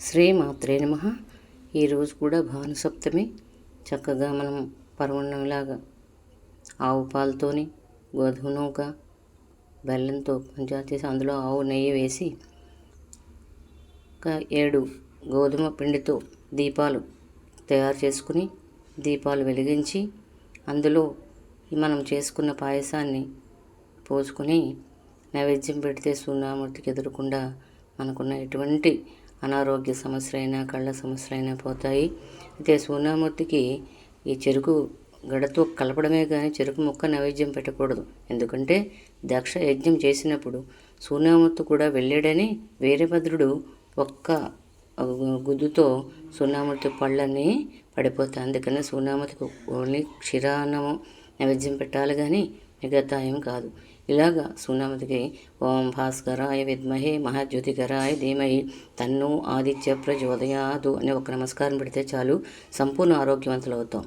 శ్రీమాత్రే నమః. ఈరోజు కూడా భానుసప్తమి. చక్కగా మనం పరమాన్నంలాగా ఆవు పాలతోని గోధుమ నూక బెల్లంతో పంచదార చేసి అందులో ఆవు నెయ్యి వేసి ఒక 7 గోధుమ పిండితో దీపాలు తయారు చేసుకుని దీపాలు వెలిగించి అందులో మనం చేసుకున్న పాయసాన్ని పోసుకొని నైవేద్యం పెడితే సూర్యనామూర్తికి ఎదురకుండా మనకున్న ఎటువంటి అనారోగ్య సమస్యలైనా కళ్ళ సమస్యలైనా పోతాయి. అయితే సూర్యనామూర్తికి ఈ చెరుకు గడతో కలపడమే కానీ చెరుకు ముక్క నైవేద్యం పెట్టకూడదు. ఎందుకంటే దక్ష యజ్ఞం చేసినప్పుడు సూర్యనామూర్తి కూడా వెళ్ళాడని వీరభద్రుడు ఒక్క గుద్దుతో సూర్యనామూర్తి పళ్ళన్నీ పడిపోతాయి. అందుకని సూర్యనామూర్తికి ఓన్లీ క్షీరాన్నము నైవేద్యం పెట్టాలి కానీ మిగతా ఏం కాదు. ఇలాగా సూర్యనామూర్తికి ఓం భాస్కరాయ విద్మహే మహాజ్యోతికరాయ ధీమహి తన్నో ఆదిత్య ప్రచోదయాత్ అనే ఒక నమస్కారం పెడితే చాలు, సంపూర్ణ ఆరోగ్యవంతులు అవుతాం.